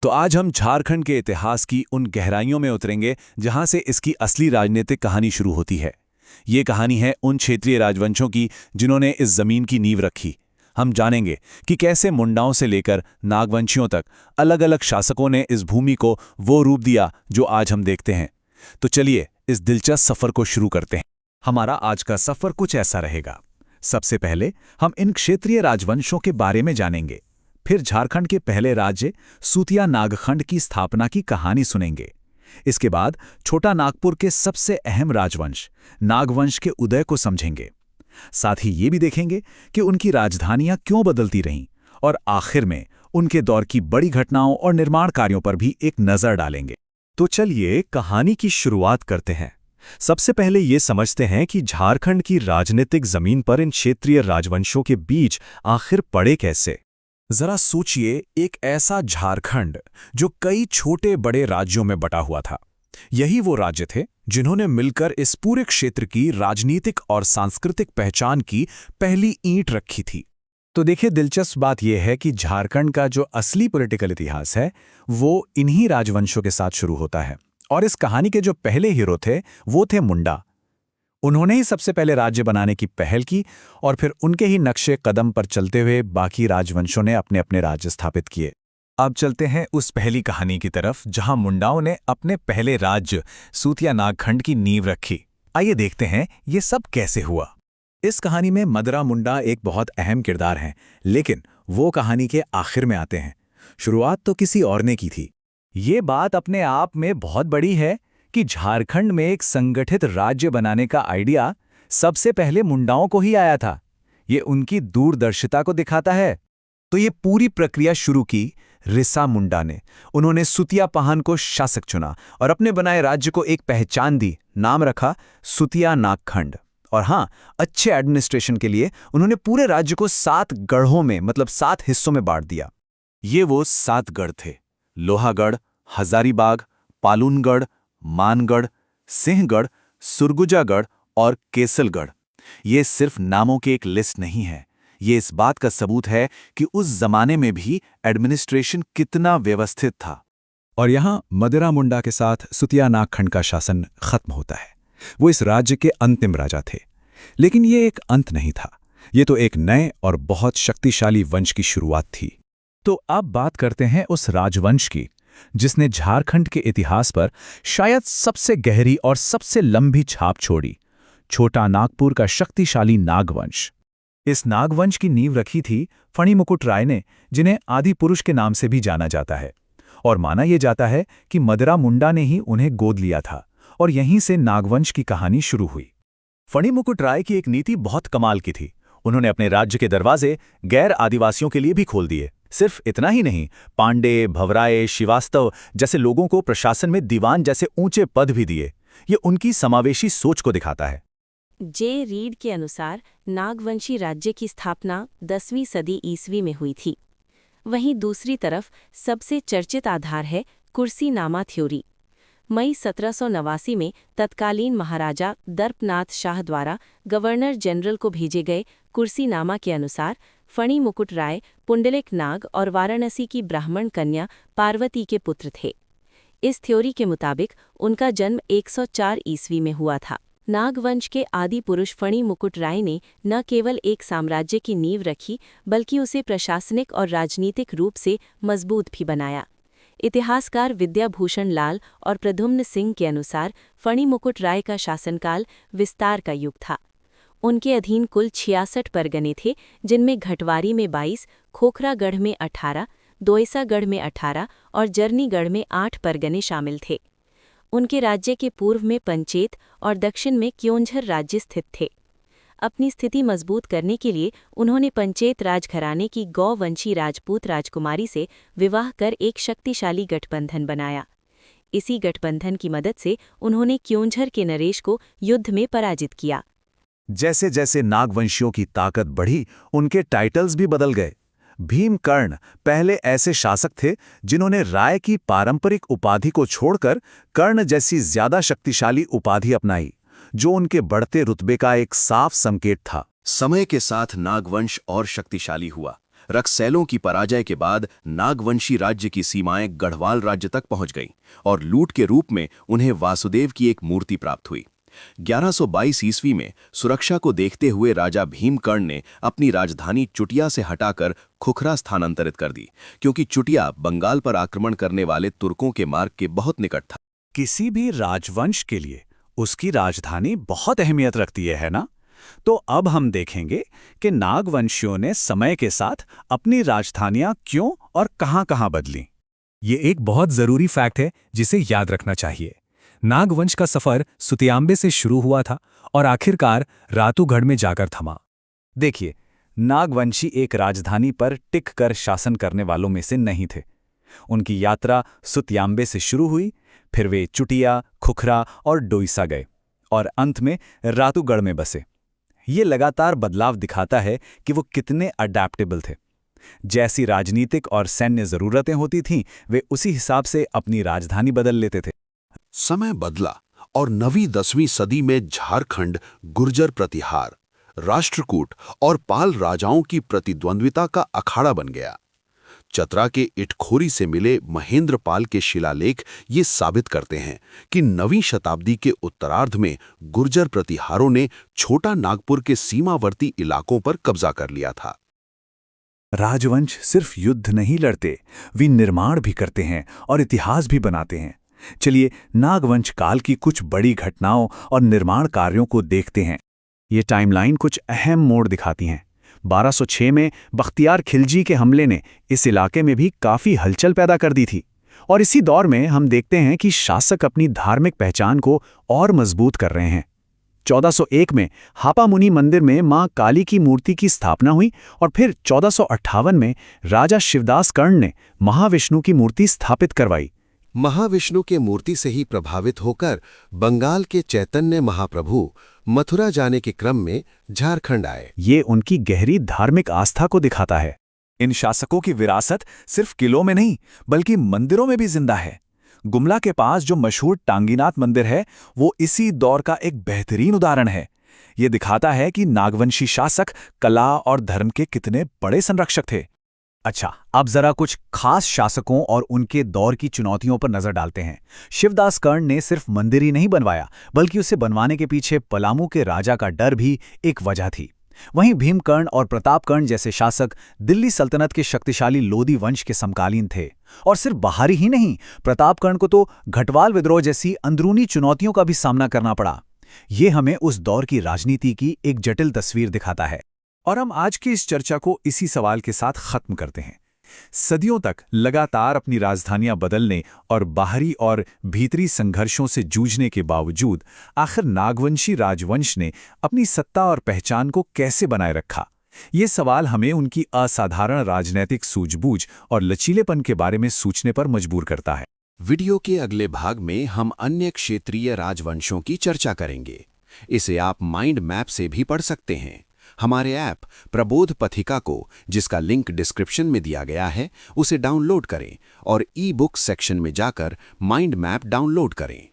तो आज हम झारखंड के इतिहास की उन गहराइयों में उतरेंगे जहां से इसकी असली राजनीतिक कहानी शुरू होती है। ये कहानी है उन क्षेत्रीय राजवंशों की जिन्होंने इस जमीन की नींव रखी। हम जानेंगे कि कैसे मुंडाओं से लेकर नागवंशियों तक अलग अलग शासकों ने इस भूमि को वो रूप दिया जो आज हम देखते हैं। तो चलिए इस दिलचस्प सफर को शुरू करते हैं। हमारा आज का सफर कुछ ऐसा रहेगा। सबसे पहले हम इन क्षेत्रीय राजवंशों के बारे में जानेंगे, फिर झारखंड के पहले राज्य सूतिया नागखंड की स्थापना की कहानी सुनेंगे। इसके बाद छोटा नागपुर के सबसे अहम राजवंश नागवंश के उदय को समझेंगे। साथ ही ये भी देखेंगे कि उनकी राजधानियां क्यों बदलती रहीं और आखिर में उनके दौर की बड़ी घटनाओं और निर्माण कार्यों पर भी एक नजर डालेंगे। तो चलिए कहानी की शुरुआत करते हैं। सबसे पहले ये समझते हैं कि झारखंड की राजनीतिक जमीन पर इन क्षेत्रीय राजवंशों के बीच आखिर पड़े कैसे। जरा सोचिए, एक ऐसा झारखंड जो कई छोटे बड़े राज्यों में बटा हुआ था। यही वो राज्य थे जिन्होंने मिलकर इस पूरे क्षेत्र की राजनीतिक और सांस्कृतिक पहचान की पहली ईंट रखी थी। तो देखिए, दिलचस्प बात यह है कि झारखंड का जो असली पॉलिटिकल इतिहास है वो इन्हीं राजवंशों के साथ शुरू होता है। और इस कहानी के जो पहले हीरो थे वो थे मुंडा। उन्होंने ही सबसे पहले राज्य बनाने की पहल की और फिर उनके ही नक्शे कदम पर चलते हुए बाकी राजवंशों ने अपने अपने राज्य स्थापित किए। अब चलते हैं उस पहली कहानी की तरफ जहां मुंडाओं ने अपने पहले राज्य सूतिया नागखंड की नींव रखी। आइए देखते हैं ये सब कैसे हुआ। इस कहानी में मदरा मुंडा एक बहुत अहम किरदार हैं, लेकिन वो कहानी के आखिर में आते हैं। शुरुआत तो किसी और ने की थी। ये बात अपने आप में बहुत बड़ी है कि झारखंड में एक संगठित राज्य बनाने का आइडिया सबसे पहले मुंडाओं को ही आया था। ये उनकी दूरदर्शिता को दिखाता है। तो ये पूरी प्रक्रिया शुरू की रिसा मुंडा ने। उन्होंने सुतिया पाहन को शासक चुना और अपने बनाए राज्य को एक पहचान दी, नाम रखा सुतिया नागखंड। और हाँ, अच्छे एडमिनिस्ट्रेशन के लिए उन्होंने पूरे राज्य को 7 गढ़ों में मतलब 7 हिस्सों में बांट दिया। ये वो 7 गढ़ थे: लोहागढ़, हजारीबाग, पालूनगढ़, मानगढ़, सिंहगढ़, सुरगुजागढ़ और केसलगढ़। ये सिर्फ नामों की एक लिस्ट नहीं है, ये इस बात का सबूत है कि उस जमाने में भी एडमिनिस्ट्रेशन कितना व्यवस्थित था। और यहां मदरा मुंडा के साथ सुतिया नागखंड का शासन खत्म होता है। वो इस राज्य के अंतिम राजा थे। लेकिन ये एक अंत नहीं था, ये तो एक नए और बहुत शक्तिशाली वंश की शुरुआत थी। तो अब बात करते हैं उस राजवंश की जिसने झारखंड के इतिहास पर शायद सबसे गहरी और सबसे लंबी छाप छोड़ी, छोटा नागपुर का शक्तिशाली नागवंश। इस नागवंश की नींव रखी थी फणिमुकुट राय ने, जिन्हें आदि पुरुष के नाम से भी जाना जाता है। और माना यह जाता है कि मदरा मुंडा ने ही उन्हें गोद लिया था और यहीं से नागवंश की कहानी शुरू हुई। फणिमुकुट राय की एक नीति बहुत कमाल की थी। उन्होंने अपने राज्य के दरवाजे गैर आदिवासियों के लिए भी खोल दिए। सिर्फ इतना ही नहीं, पांडे, भवराए, श्रीवास्तव जैसे लोगों को प्रशासन में दीवान जैसे ऊंचे पद भी दिए। ये उनकी समावेशी सोच को दिखाता है। जे रीड के अनुसार नागवंशी राज्य की स्थापना 10वीं सदी ईस्वी में हुई थी। वहीं दूसरी तरफ सबसे चर्चित आधार है कुर्सीनामा थ्योरी। मई 1789 में तत्कालीन महाराजा दर्पनाथ शाह द्वारा गवर्नर जनरल को भेजे गए कुर्सीनामा के अनुसार फणिमुकुट राय पुंडलिक नाग और वाराणसी की ब्राह्मण कन्या पार्वती के पुत्र थे। इस थ्योरी के मुताबिक उनका जन्म 104 ईस्वी में हुआ था। नागवंश के आदि पुरुष फणिमुकुट राय ने न केवल एक साम्राज्य की नींव रखी, बल्कि उसे प्रशासनिक और राजनीतिक रूप से मजबूत भी बनाया। इतिहासकार विद्याभूषण लाल और प्रद्युम्न सिंह के अनुसार फणिमुकुट राय का शासनकाल विस्तार का युग था। उनके अधीन कुल 66 परगने थे, जिनमें घटवारी में 22, खोखरागढ़ में 18, दोयसागढ़ में 18 और जर्नीगढ़ में 8 परगने शामिल थे। उनके राज्य के पूर्व में पंचेत और दक्षिण में क्योंझर राज्य स्थित थे। अपनी स्थिति मजबूत करने के लिए उन्होंने पंचेत राजघराने की गौवंशी राजपूत राजकुमारी से विवाह कर एक शक्तिशाली गठबंधन बनाया। इसी गठबंधन की मदद से उन्होंने क्योंझर के नरेश को युद्ध में पराजित किया। जैसे जैसे नागवंशियों की ताकत बढ़ी, उनके टाइटल्स भी बदल गए। भीमकर्ण पहले ऐसे शासक थे जिन्होंने राय की पारंपरिक उपाधि को छोड़कर कर्ण जैसी ज्यादा शक्तिशाली उपाधि अपनाई, जो उनके बढ़ते रुतबे का एक साफ संकेत था। समय के साथ नागवंश और शक्तिशाली हुआ। रक्सैलों की पराजय के बाद नागवंशी राज्य की सीमाएं गढ़वाल राज्य तक पहुंच गईं और लूट के रूप में उन्हें वासुदेव की एक मूर्ति प्राप्त हुई। 1122 ईस्वी में सुरक्षा को देखते हुए राजा भीमकर्ण ने अपनी राजधानी चुटिया से हटाकर खुखरा स्थानांतरित कर दी, क्योंकि चुटिया बंगाल पर आक्रमण करने वाले तुर्कों के मार्ग के बहुत निकट था। किसी भी राजवंश के लिए उसकी राजधानी बहुत अहमियत रखती है ना? तो अब हम देखेंगे कि नागवंशियों ने समय के साथ अपनी राजधानियां क्यों और कहां-कहां बदलीं। ये एक बहुत जरूरी फैक्ट है जिसे याद रखना चाहिए। नागवंश का सफर सुतियांबे से शुरू हुआ था और आखिरकार रातूगढ़ में जाकर थमा। देखिए, नागवंशी एक राजधानी पर टिक कर शासन करने वालों में से नहीं थे। उनकी यात्रा सुतियांबे से शुरू हुई, फिर वे चुटिया, खुखरा और डोईसा गए और अंत में रातूगढ़ में बसे। ये लगातार बदलाव दिखाता है कि वो कितने अडैप्टेबल थे। जैसी राजनीतिक और सैन्य जरूरतें होती थीं, वे उसी हिसाब से अपनी राजधानी बदल लेते थे। समय बदला और नवीं 10वीं सदी में झारखंड गुर्जर प्रतिहार, राष्ट्रकूट और पाल राजाओं की प्रतिद्वंद्विता का अखाड़ा बन गया। चतरा के इटखोरी से मिले महेंद्र पाल के शिलालेख ये साबित करते हैं कि 9वीं शताब्दी के उत्तरार्ध में गुर्जर प्रतिहारों ने छोटा नागपुर के सीमावर्ती इलाकों पर कब्जा कर लिया था। राजवंश सिर्फ युद्ध नहीं लड़ते, वे निर्माण भी करते हैं और इतिहास भी बनाते हैं। चलिए नागवंश काल की कुछ बड़ी घटनाओं और निर्माण कार्यों को देखते हैं। ये टाइमलाइन कुछ अहम मोड़ दिखाती हैं। 1206 में बख्तियार खिलजी के हमले ने इस इलाके में भी काफ़ी हलचल पैदा कर दी थी, और इसी दौर में हम देखते हैं कि शासक अपनी धार्मिक पहचान को और मजबूत कर रहे हैं। 1401 में हापामुनि मंदिर में मां काली की मूर्ति की स्थापना हुई और फिर 1458 में राजा शिवदास कर्ण ने महाविष्णु की मूर्ति स्थापित करवाई। महाविष्णु के मूर्ति से ही प्रभावित होकर बंगाल के चैतन्य महाप्रभु मथुरा जाने के क्रम में झारखंड आए। ये उनकी गहरी धार्मिक आस्था को दिखाता है। इन शासकों की विरासत सिर्फ किलों में नहीं बल्कि मंदिरों में भी जिंदा है। गुमला के पास जो मशहूर टांगीनाथ मंदिर है, वो इसी दौर का एक बेहतरीन उदाहरण है। ये दिखाता है कि नागवंशी शासक कला और धर्म के कितने बड़े संरक्षक थे। अच्छा, अब जरा कुछ खास शासकों और उनके दौर की चुनौतियों पर नजर डालते हैं। शिवदास कर्ण ने सिर्फ मंदिर ही नहीं बनवाया, बल्कि उसे बनवाने के पीछे पलामू के राजा का डर भी एक वजह थी। वहीं भीमकर्ण और प्रतापकर्ण जैसे शासक दिल्ली सल्तनत के शक्तिशाली लोदी वंश के समकालीन थे। और सिर्फ बाहरी ही नहीं, प्रतापकर्ण को तो घटवाल विद्रोह जैसी अंदरूनी चुनौतियों का भी सामना करना पड़ा। ये हमें उस दौर की राजनीति की एक जटिल तस्वीर दिखाता है। और हम आज की इस चर्चा को इसी सवाल के साथ खत्म करते हैं। सदियों तक लगातार अपनी राजधानियां बदलने और बाहरी और भीतरी संघर्षों से जूझने के बावजूद आखिर नागवंशी राजवंश ने अपनी सत्ता और पहचान को कैसे बनाए रखा? ये सवाल हमें उनकी असाधारण राजनैतिक सूझबूझ और लचीलेपन के बारे में सोचने पर मजबूर करता है। वीडियो के अगले भाग में हम अन्य क्षेत्रीय राजवंशों की चर्चा करेंगे। इसे आप माइंड मैप से भी पढ़ सकते हैं। हमारे ऐप प्रबोध पथिका को, जिसका लिंक डिस्क्रिप्शन में दिया गया है, उसे डाउनलोड करें और ई बुक सेक्शन में जाकर माइंड मैप डाउनलोड करें।